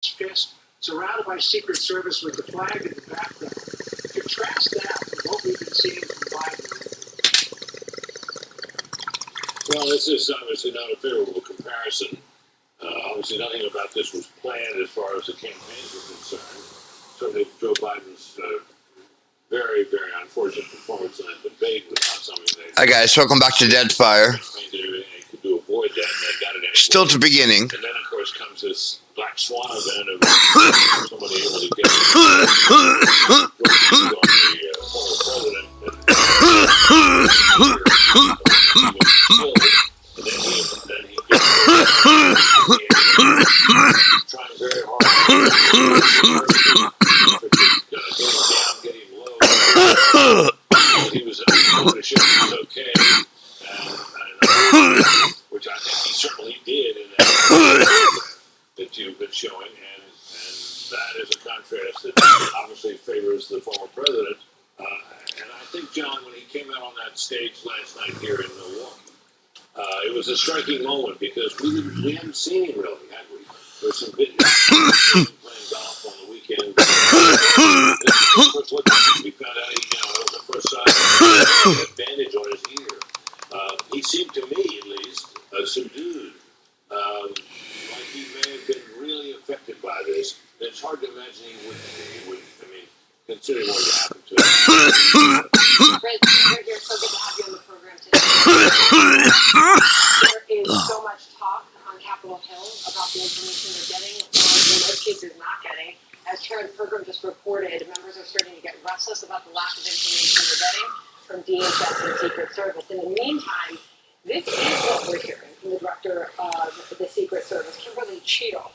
fist, surrounded by Secret Service with the flag in the background. Contrast that with what we've been seeing from Biden. Well, this is obviously not a favorable comparison. Obviously, nothing about this was planned as far as the campaigns were concerned. Certainly, Joe Biden's very, very unfortunate performance in that debate was not something they... Hi, guys. Welcome back to Deadfire. Did everything they could to avoid that, and they got it anyway. Still at the beginning. And then, of course, comes this black swan event of somebody able to get on the former president. And then he trying very hard getting low. He was able to show he was okay, which I think he certainly did in that that you've been showing, and that is a contrast that obviously favors the former president. And I think, John, when he came out on that stage last night here in Milwaukee, it was a striking moment because we hadn't seen him really, had we? There's some videos playing golf on the weekend. First look at him, we found out he, on the first side, had a bandage on his ear. He seemed to me, at least, subdued. Like he may have been really affected by this. And it's hard to imagine he would. I mean, considering what happened to him. Fred, you're so good to have you on the program today. There is so much talk on Capitol Hill about the information they're getting, or in most cases not getting. As Karen Pergram just reported, members are starting to get restless about the lack of information they're getting from DHS and Secret Service. In the meantime, this is what we're hearing from the director of the Secret Service, Kimberly Cheadle.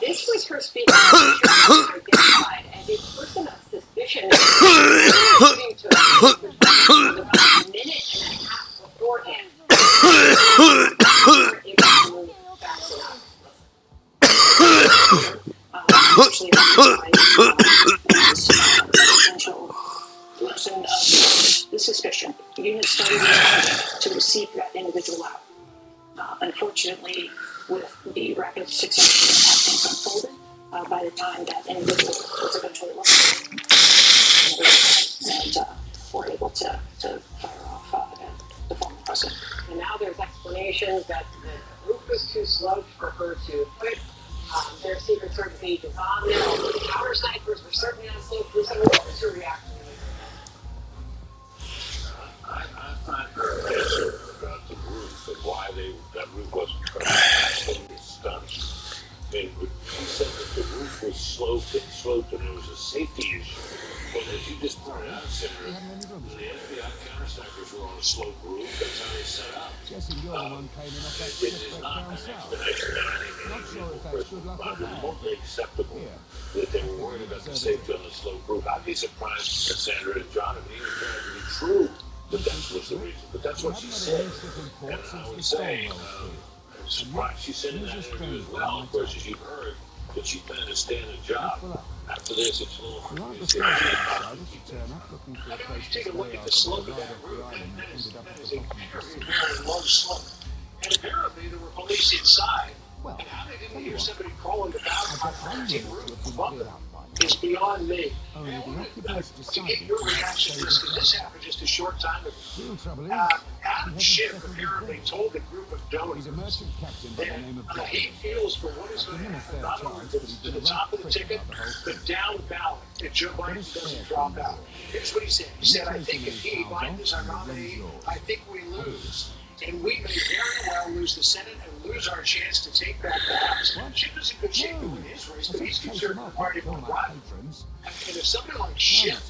This was her speaking identified as a person of suspicion to about a minute and a half beforehand. Person of the suspicion. The unit started to receive that individual out. Unfortunately, with the rapid success that things unfolded, by the time that individual was eventually located, and were able to fire off the former president. And now there's explanations that the group was too slow for her to quit. Their Secret Service agents on there. All the counter snipers were certainly on slow through. So what was your reaction? I find her answer about the roof and why that roof wasn't covered. I think it's astonished. I mean, he said that the roof was sloped and it was a safety issue. But as you just pointed out, Senator, the FBI counter-snipers were on a sloped roof. That's how they set up. It is not an explanation that any person would find remotely acceptable that they were worried about the safety on the sloped roof. I'd be surprised, Cassandra and John, if it even turned out to be true that that was the reason. But that's what she said. And I would say, I'm surprised she said in that interview as well, of course, as you've heard, that she planned to stay in a job. After this, it's a little hard to see. I mean, when you take a look at the slope of that roof, that is a very, very low slope. And apparently there were police inside. And how they didn't hear somebody crawling the balcony roof above them is beyond me. And I wanted to get your reaction to this, because this happened just a short time ago. Adam Schiff apparently told a group of donors that he feels for what is going to happen, not only to the top of the ticket, but down ballot, if Joe Biden doesn't drop out. Here's what he said. He said, I think if Biden is our nominee, I think we lose. And we may very well lose the Senate and lose our chance to take back the House. Schiff is in good shape to win his race, but he's concerned with the party will run. And if somebody like Schiff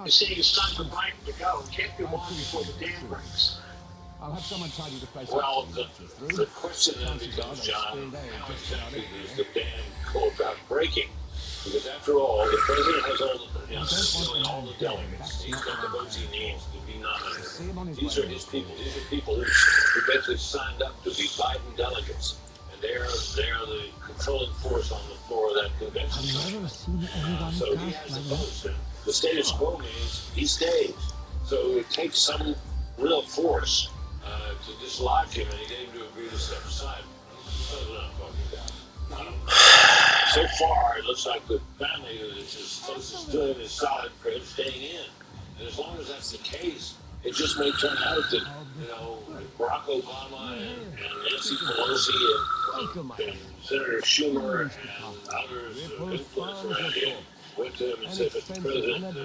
is saying it's time for Biden to go, it can't be long before the dam breaks. I'll have someone tell you to place. Well, the question then becomes, John, how exactly is the dam go about breaking? Because after all, the president has all the delegates. He's got the votes he needs to be nominated. These are his people. These are people who basically signed up to be Biden delegates. And they are the controlling force on the floor of that convention. So he has a vote. And the status quo means he stays. So it takes some real force to dislodge him, and he get him to agree to step aside. That's what I'm talking about. So so far, it looks like the family is as close as doing is solid for him staying in. And as long as that's the case, it just may turn out that, Barack Obama and Nancy Pelosi and Senator Schumer and others of influence around him went to him and said, Mr. President,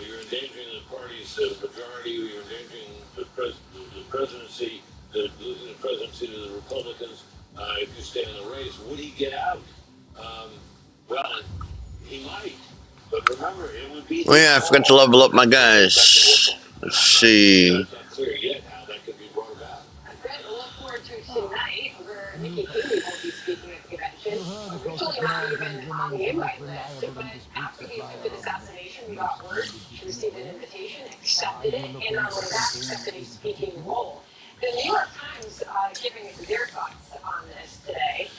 you're endangering the party's majority, you're endangering the presidency, losing the presidency to the Republicans. If you stay in the race, would he get out? Well, he might. But remember, it would be. Oh yeah, I forgot to level up my guys. Let's see. It's not clear yet how that could be brought about. We'll look forward to tonight, where Nikki Haley will be speaking at the convention. Originally not even on the invite list, but after the attempted assassination, we got word she received an invitation, accepted it, and not only that, accepted a speaking role. The New York Times giving their thoughts on this today,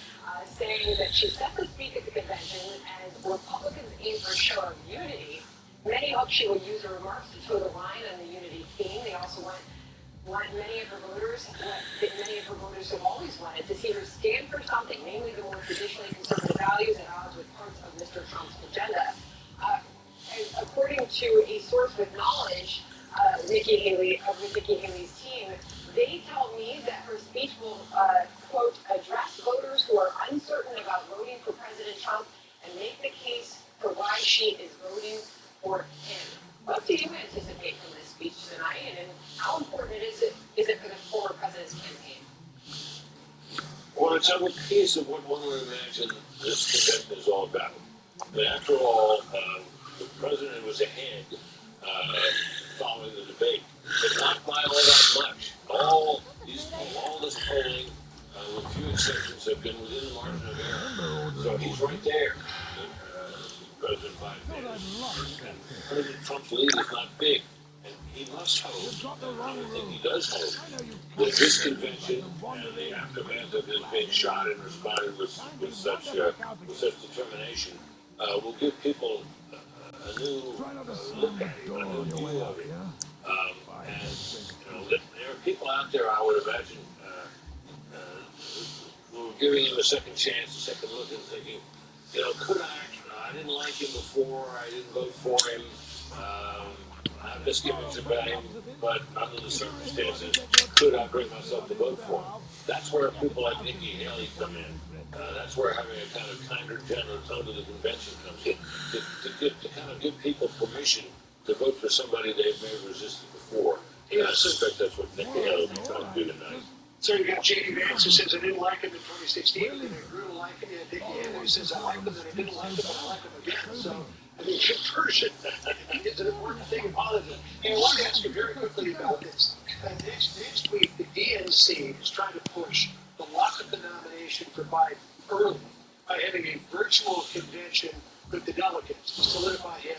saying that she's set to speak at the convention as Republicans aim for a show of unity. Many hope she will use her remarks to toe the line on the unity theme. They also want many of her voters have always wanted to see her stand for something, namely the more traditionally conservative values at odds with parts of Mr. Trump's agenda. According to a source with knowledge, Nikki Haley's team, they tell me that her speech will, quote, address voters who are uncertain about voting for President Trump and make the case for why she is voting for him. What do you anticipate from this speech tonight, and how important is it for the former president's campaign? Well, it's a piece of what one would imagine this convention is all about. But after all, the president was ahead following the debate, but not by all that much. All this polling, with few exceptions, have been within the margin of error. So he's right there, President Biden is. And President Trump's lead is not big. And he must hope, I think he does hope, that this convention and the aftermath of his being shot and responded with such determination will give people a new look at it, a new view of it. And there are people out there, I would imagine, who are giving him a second chance, a second look, and thinking, could I didn't like him before, I didn't vote for him, I have misgivings about him, but under the circumstances, could I bring myself to vote for him? That's where people like Nikki Haley come in. That's where having a kind of kinder, gentler tone to the convention comes in, to kind of give people permission to vote for somebody they may have resisted before. And I suspect that's what Nikki Haley will be trying to do tonight. So you got J.D. Vance who says I didn't like him in 2016, and then I grew to like him, and Nikki Haley who says I liked him, and I didn't like him, but I like him again. So, conversion is an important thing in politics. And I want to ask you very quickly about this. Next week, the DNC is trying to push the lock of the nomination for Biden early by having a virtual convention with the delegates to solidify him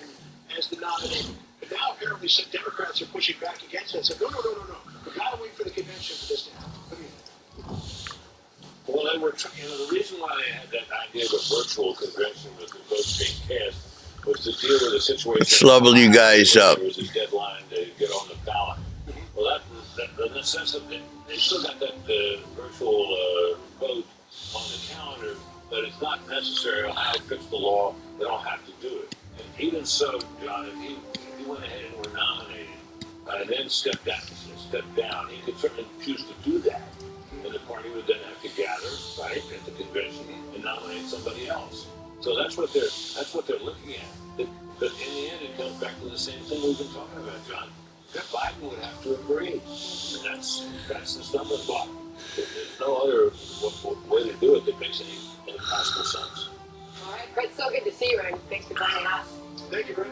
as the nominee. But now apparently some Democrats are pushing back against that. So no. We've got to wait for the convention for this to happen. What do you think? Well, they were trying, the reason why they had that idea of a virtual convention with the votes being cast was to deal with a situation. Let's level you guys up. There was a deadline to get on the ballot. Well, in the sense that they still got that virtual vote on the calendar, but it's not necessary. Ohio fixed the law; they don't have to do it. And even so, John, if he went ahead and were nominated and then stepped down, he could certainly choose to do that, and the party would then have to gather right at the convention and nominate somebody else. So that's what they're looking at. But in the end, it comes back to the same thing we've been talking about, John. That Biden would have to agree, and that's the stumbling block. There's no other way to do it that makes any possible sense. All right, Brett, so good to see you, and thanks for joining us. Thank you, Brett.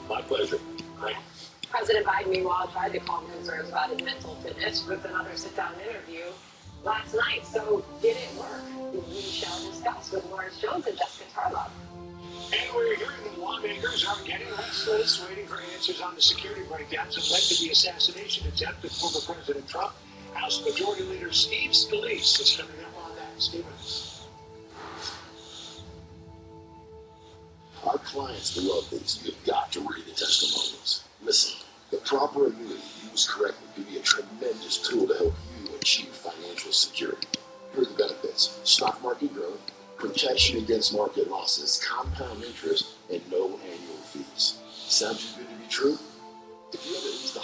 My pleasure. Thank you. President Biden, meanwhile, tried to calm concerns about his mental fitness with another sit-down interview last night. So did it work? We shall discuss with Lawrence Jones and Jessica Tarlov. And we're hearing that lawmakers are getting restless, waiting for answers on the security breakdowns that led to the assassination attempt of former President Trump. House Majority Leader Steve Scalise is coming up on that. Stephen. Our clients love these. You've got to read the testimonials. Listen, the proper immunity used correctly can be a tremendous tool to help you achieve financial security. Here are the benefits: stock market growth, protection against market losses, compound interest, and no annual fees. Sound too good to be true? If you have at least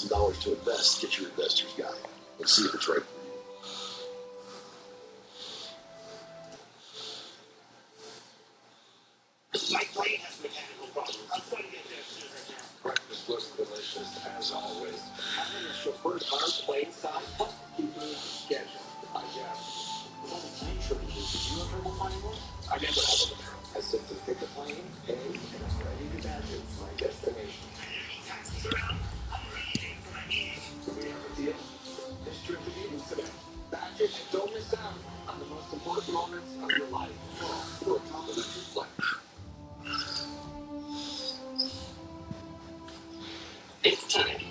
$100,000 to invest, get your investor's guide and see if it's right for you. My brain has mechanical problems. I'm trying to get there as soon as I can. Breakfast was delicious, as always. Having a chauffeur car plane side helps keep me on schedule. I guess. With all the plane shortages, did you ever have a plane one? I never have a return. I simply pick a plane, pay, and I'm ready to badger to my destination. Taxis around. I'm ready for my meetings. Do we have a deal? This trip to meetings today. Badger, don't miss out on the most important moments of your life. For a complimentary flight. It's time.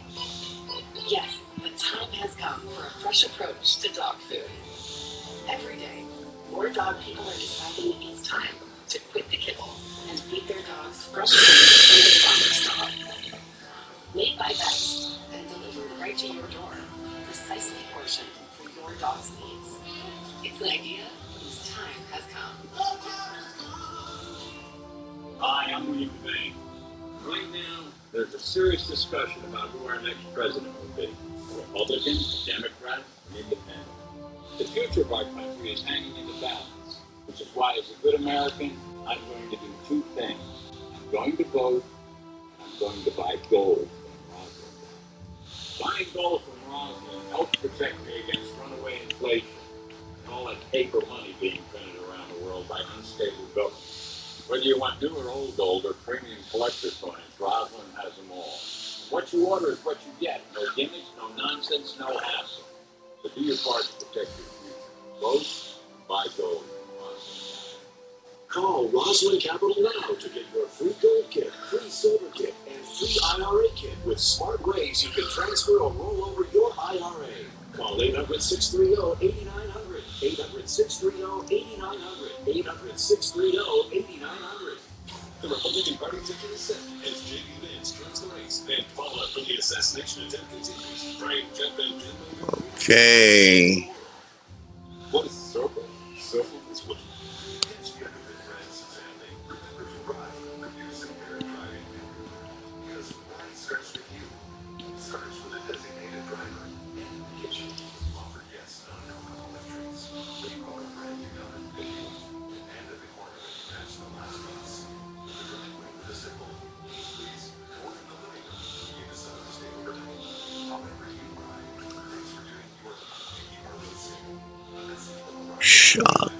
Yes, the time has come for a fresh approach to dog food. Every day, more dog people are deciding it's time to quit the kibble and feed their dogs fresh food from the farmer's dog. Made by vets and delivered right to your door, precisely portioned for your dog's needs. It's an idea whose time has come. Hi, I'm William Bain. Right now, there's a serious discussion about who our next president will be. A Republican, a Democrat, an independent. The future of our country is hanging in the balance, which is why, as a good American, I'm going to do two things. I'm going to vote, and I'm going to buy gold from Rosalind. Buying gold from Rosalind helps protect me against runaway inflation and all that paper money being printed around the world by unstable governments. Whether you want new or old gold or premium collector coins, Rosalind has them all. What you order is what you get. No gimmicks, no nonsense, no hassle. So do your part to protect your future. Vote, buy gold. Rosalind. Call Rosalind Capital now to get your free gold kit, free silver kit, and free IRA kit with smart ways you can transfer or roll over your IRA. Call 800-630-8900, 800-630-8900, 800-630-8900. The Republican Party ticket is set as J.D. Vance joins the race, and fallout from the assassination attempt continues. Frank, Jeff, and Jim. Okay. What is circle? Circle is what you get together with friends and family. Remember to ride with your Chimera driving manual. Because ride starts with you. It starts with a designated driver in the kitchen. Offer guests non-alcoholic drinks. Leave all the brand you got in the video. And at the corner when you pass the last bus. The driveway with a simple, please, or in the living room. You decide to stay overnight. However you ride. Thanks for doing your part to keep our roads safe. Shock.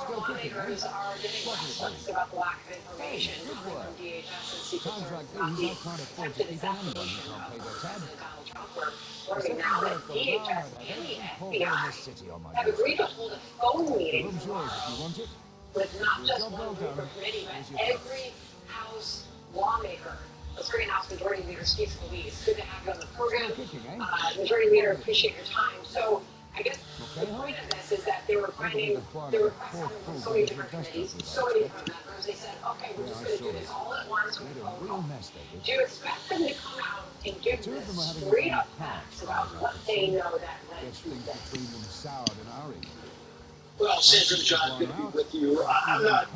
Lawmakers are getting restless about the lack of information from DHS and Secret Service about the attempted assassination of President Donald Trump. We're learning now that DHS and the FBI have agreed to hold a phone meeting tomorrow with not just one group or committee, but every House lawmaker. Let's bring in House Majority Leader Steve Scalise. Good to have you on the program. Majority Leader, appreciate your time. So I guess the point of this is that they were requests coming from so many different committees, so many different members. They said, okay, we're just going to do this all at once with a phone call. Do you expect them to come out and give this straight up facts about what they know that led to this? Well, Sandra and John, good to be with you. I'm not.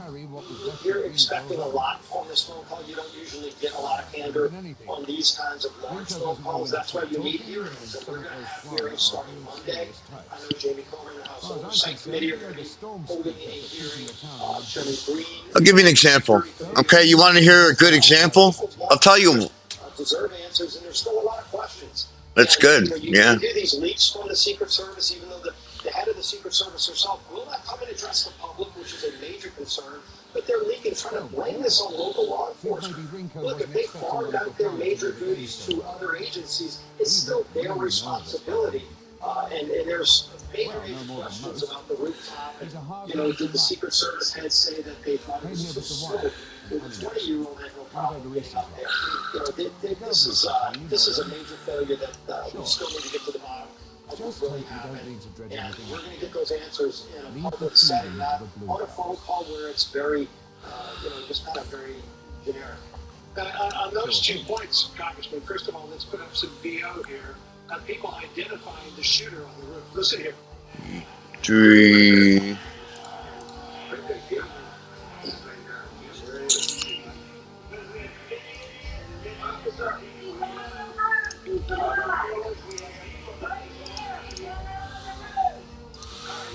You're expecting a lot on this phone call. You don't usually get a lot of candor on these kinds of large phone calls. That's why you need hearings. And we're going to have hearings starting Monday. I know Jamie Comer and the House Oversight Committee are going to be holding a hearing. Chairman Green. I'll give you an example. Okay, you want to hear a good example? I'll tell you. Deserve answers, and there's still a lot of questions. That's good. You Yeah. hear these leaks from the Secret Service, even though the head of the Secret Service herself will not come and address the public, which is a major concern, but they're leaking, trying to blame this on local law enforcement. Look, if they farmed out their major duties to other agencies, it's still their responsibility. And there's major questions about the rooftop. And, did the Secret Service head say that they thought it was too slow? With a 20-year-old had no problem getting up there. This is a major failure that we still need to get to the bottom of what really happened. And we're going to get those answers in a public setting, not on a phone call where it's very, just kind of very generic. On those 2 points, Congressman, first of all, let's put up some VO here on people identifying the shooter on the roof. Listen here. 3. You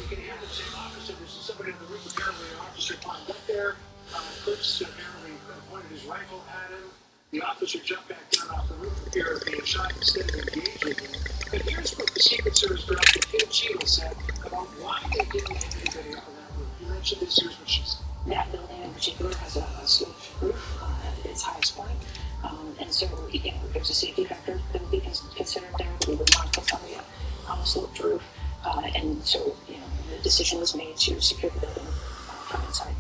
can hear the same officer. This is somebody on the roof. Apparently, an officer climbed up there. Clips apparently pointed his rifle at him. The officer jumped back down off the roof here being shot instead of engaging him. But here's what the Secret Service Director Tim Cheadle said about why they didn't hit anybody up on that roof. You mentioned this. Here's what she said. That building in particular has a sloped roof at its highest point. And so, if there's a safety factor that would be considered there, we would want to put somebody on the sloped roof. And so, the decision was made to secure the building from inside.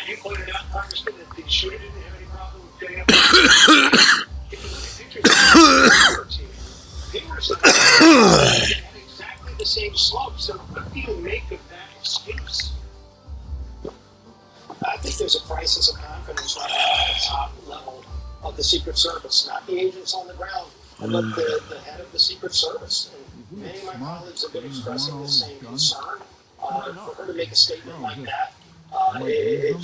You pointed out, Congressman, that the shooter didn't have any problem with getting up. If you look at pictures of the team, they were at exactly the same slope. So what do you make of that excuse? I think there's a crisis of confidence right now at the top level of the Secret Service, not the agents on the ground, but the head of the Secret Service. And many of my colleagues have been expressing the same concern. For her to make a statement like that, it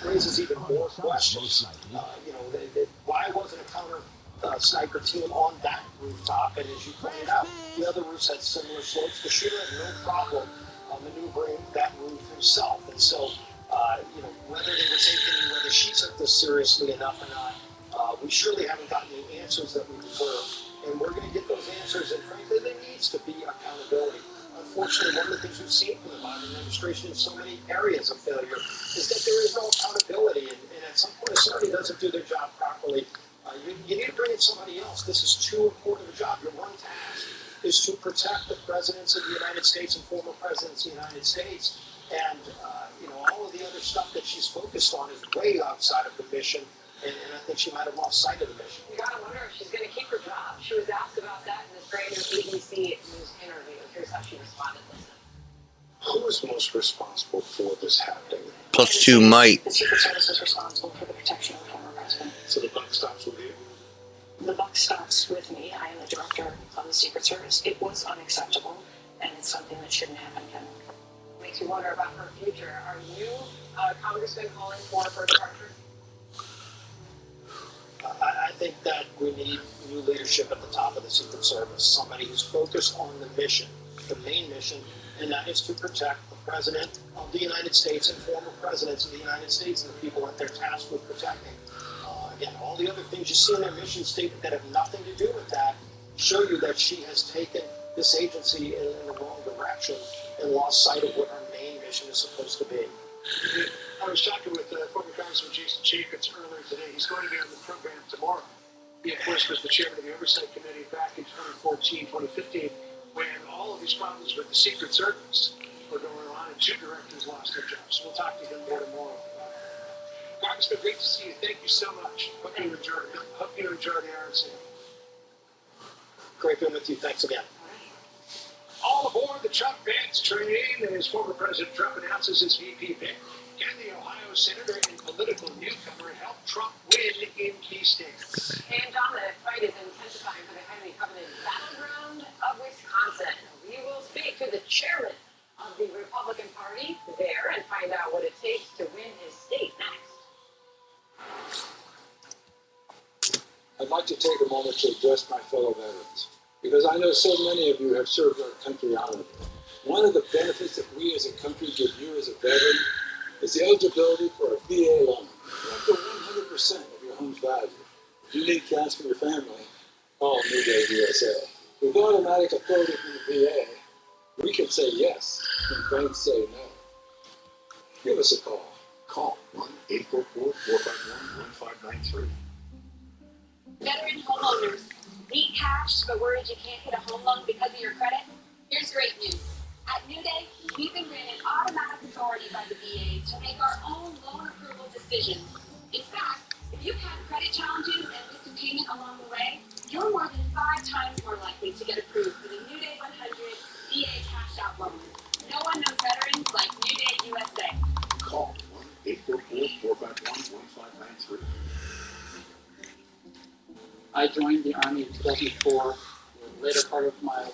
raises even more questions. Why wasn't a counter sniper team on that rooftop? And as you pointed out, the other roofs had similar slopes. The shooter had no problem maneuvering that roof himself. And so, whether they were taking, whether she took this seriously enough or not, we surely haven't gotten the answers that we deserve. And we're going to get those answers. And frankly, there needs to be accountability. Unfortunately, one of the things we've seen from the Biden administration in so many areas of failure is that there is no accountability. And at some point, if somebody doesn't do their job properly, you need to bring in somebody else. This is too important a job. Your one task is to protect the presidents of the United States and former presidents of the United States. And, all of the other stuff that she's focused on is way outside of the mission. And I think she might have lost sight of the mission. You gotta wonder if she's gonna keep her job. She was asked about that in this brand new ABC News interview. Here's how she responded. Listen. Who is most responsible for this happening? +2 might. The Secret Service is responsible for the protection of the former president. So the buck stops with you? The buck stops with me. I am the director of the Secret Service. It was unacceptable, and it's something that shouldn't happen again. Makes you wonder about her future. Are you, Congressman, calling for her departure? I think that we need new leadership at the top of the Secret Service, somebody who's focused on the mission, the main mission, and that is to protect the President of the United States and former presidents of the United States and the people that they're tasked with protecting. Again, all the other things you see in their mission statement that have nothing to do with that show you that she has taken this agency in the wrong direction and lost sight of what her main mission is supposed to be. I was talking with former Congressman Jason Chaffetz earlier today. He's going to be on the program tomorrow. He, of course, was the chairman of the Oversight Committee back in 2014, 2015, when all of these problems with the Secret Service were going on and 2 directors lost their jobs. We'll talk to him more tomorrow. Congressman, great to see you. Thank you so much. Hope you enjoy the RNC. Great being with you. Thanks again. All aboard the Trump Vance train, and as former President Trump announces his VP pick, can the Ohio senator and political newcomer help Trump win in key states? And John, the fight is intensifying for the highly coveted battleground of Wisconsin. We will speak to the chairman of the Republican Republican Party there and find out what it takes to win his state next. I'd like to take a moment to address my fellow veterans, because I know so many of you have served our country honorably. One of the benefits that we as a country give you as a veteran is the eligibility for a VA loan. Up to 100% of your home's value. If you need cash for your family, call New Day USA. With automatic authority from the VA, we can say yes when banks say no. Give us a call. Call 1-844-451-1593. Veteran homeowners, need cash but worried you can't get a home loan because of your credit? Here's great news. At New Day, we've been granted automatic authority by the VA to make our own loan approval decisions. In fact, if you've had credit challenges and missed a payment along the way, you're more than 5 times more likely to get approved for the New Day 100 VA cash out loan. No one knows veterans like New Day USA. Call 1-844-451-1593. I joined the Army in 2004, the later part of my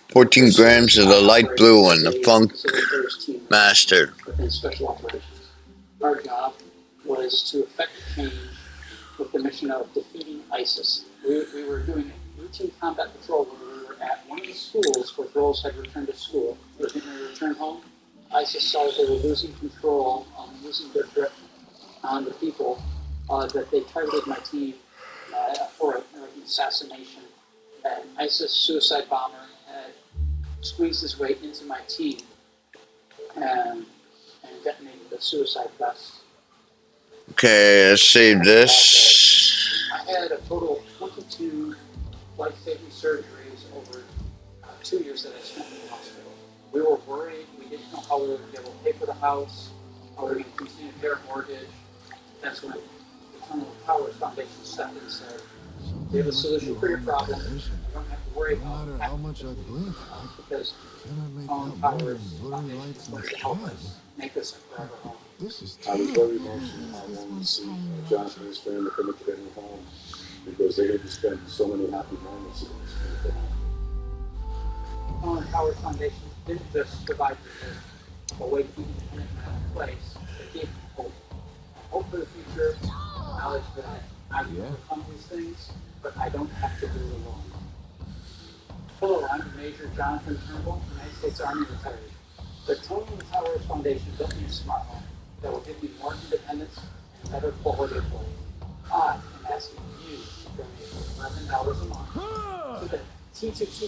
14 grams of the light blue one, the Funk Master. within special operations. Our job was to effect change with the mission of defeating ISIS. We were doing routine combat patrol when we were at one of the schools where girls had returned to school. When they returned home, ISIS saw that they were losing control, losing their grip on the people, that they targeted my team for an assassination. An ISIS suicide bomber had squeezed his way into my team and detonated the suicide vest. Okay, let's save this. I had a total of 22 life-saving surgeries over 2 years that I spent in the hospital. We were worried. We didn't know how we were going to be able to pay for the house, how we were going to continue to pay our mortgage. That's when the Eternal Powers Foundation stepped in and said, we have a solution for your problem. You don't have to worry about it. How much I blink, because can I Eternal make Powers blurry lights wants like to help that? us make this a forever home. This is I was very emotional. I wanted to see Jonathan and his family coming to their new home because they had to spend so many happy moments in this beautiful home. Eternal Powers Foundation didn't just provide me with a way to keep independent in my own place. It gave me hope. Hope for the future, knowledge that I can overcome these things, but I don't have to do it alone. Hello, I'm Major Jonathan Turnbull, United States Army retired. The Eternal Powers Foundation built me a smart home that will give me more independence and better quality of life. I am asking you to donate $11 a month so that T2T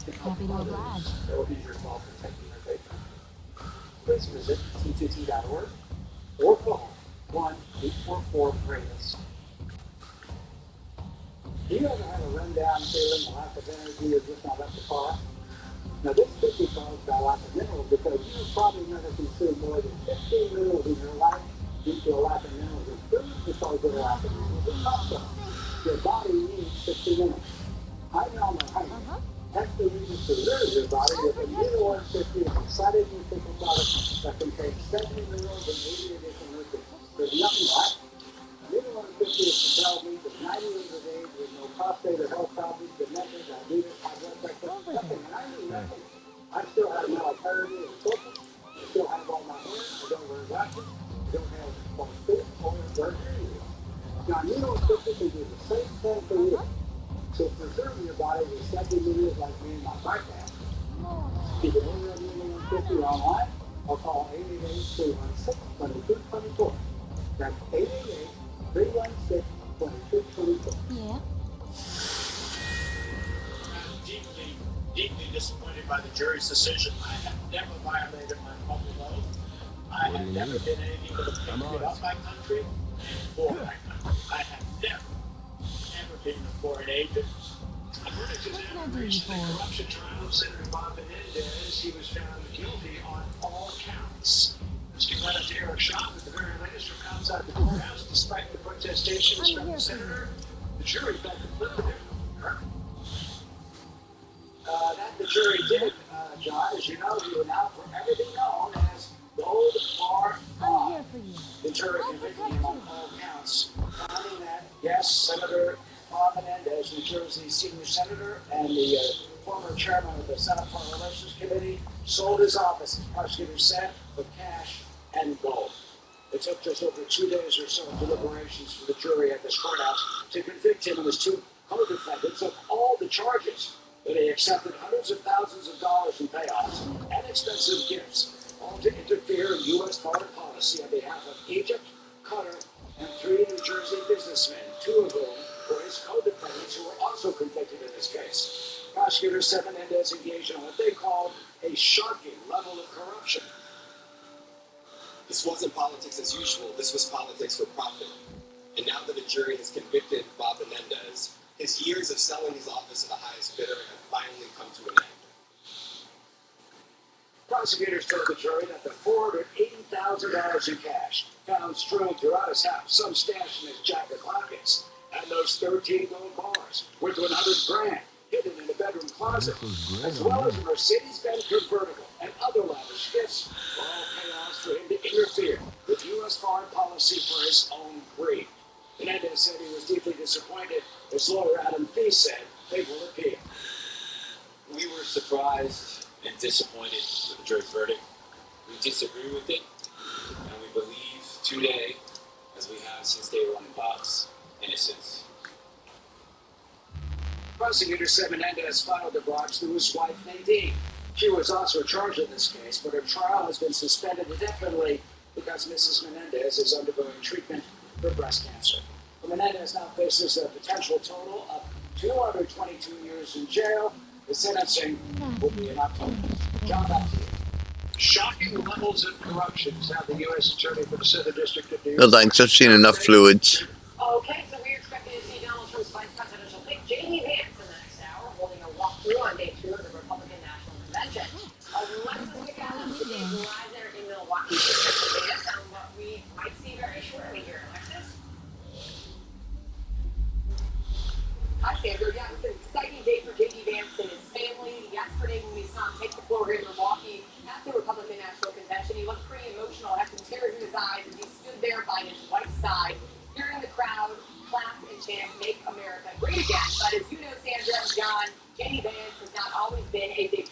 can help others that will be injured while protecting their paycheck. Please visit T2T.org or call 1-844-GREATEST. Do you ever have a rundown feeling, a lack of energy, or just not up to par? Now this could be caused by lack of minerals because you've probably never consumed more than 15 minerals in your life due to a lack of minerals in food because of a lack of minerals in muscle. Your body needs 50 minerals. I'm on my height. That's the reason to preserve your body with a Mineral 50 excited nutritional product that contains 70 minerals and 80 additional nutrients. There's nothing like it. Mineral 50 is compelled me to 90 years of age with no prostate or health problems, dementia, diabetes, high blood pressure, nothing. And I do nothing. I still have malaparity and focus. I still have all my hair. I don't wear glasses. I don't have all food or surgery. Now, Mineral 50 can do the same thing for you. So preserve your body with 70 minerals like me and my bike app. You can order a Mineral 50 online or call 888-316-2224. That's 888-316-2224. Yeah. I'm deeply disappointed by the jury's decision. I have never violated my public oath. I have never been anything but a patriot of my country and for my country. I have never been a foreign agent. According to the examination and corruption trial of Senator Baten, he was found guilty on all counts. Mr. Went to Eric Shop at the very latest from outside the courthouse, despite the protestations from the senator. The jury felt completely different. That the jury did, John, as you know, he went out for everything known as Gold Bar Fraud. The jury convicted him on all counts, finding that, yes, Senator Bob Bob Menendez, New Jersey senior senator and the former chairman of the Senate Foreign Relations Committee, sold his office, as prosecutors said, for cash and gold. It took just over 2 days or so of deliberations for the jury at this courthouse to convict him and his two co-defendants of all the charges. But he accepted hundreds of thousands of dollars in payoffs and expensive gifts, all to interfere in U.S. foreign policy on behalf of Egypt, Qatar, and 3 New Jersey businessmen, 2 of whom were his co-defendants who were also convicted in this case. Prosecutors said Menendez engaged in what they called a shocking level of corruption. This wasn't politics as usual. This was politics for profit. And now that the jury has convicted Bob Menendez, his years of selling his office to the highest bidder have finally come to an end. Prosecutors told the jury that the $480,000 in cash found strewn throughout his house, some stashed in his jacket pockets, and those 13 gold bars worth $100,000 hidden in the bedroom closet, as well as a Mercedes-Benz convertible and other lavish gifts, were all payoffs for him to interfere with U.S. foreign policy for his own greed. Menendez said he was deeply disappointed. His lawyer, Adam Fee, said they will appeal. We were surprised and disappointed with the jury's verdict. We disagree with it, and we believe today, as we have since day one, in Bob's innocence. Prosecutors said Menendez filed the bribes through his wife, Nadine. She was also charged in this case, but her trial has been suspended indefinitely because Mrs. Menendez is undergoing treatment for breast cancer. Menendez now faces a potential total of 222 years in jail. The sentencing will be in October. John, back to you. Shocking levels of corruption is how the U.S. Attorney for the Southern District of New York. No thanks, I've seen enough fluids. Okay, so we're expecting to see Donald Trump's vice presidential pick, J.D. Vance, in the next hour, holding a walkthrough on day 2 of the Republican National Convention. Alexis McAllen is live there in Milwaukee, Pennsylvania, on what we might see very shortly here. Alexis? Hi, Sandra. Yeah, it's an exciting day for J.D. Vance and his family. Yesterday, when we saw him take the floor here in Milwaukee at the Republican National Convention, he looked pretty emotional, had some tears in his eyes as he stood there by his white side, hearing the crowd clap and chant, "Make America Great Again." But as you know, Sandra and John, J.D. Vance has not always been a big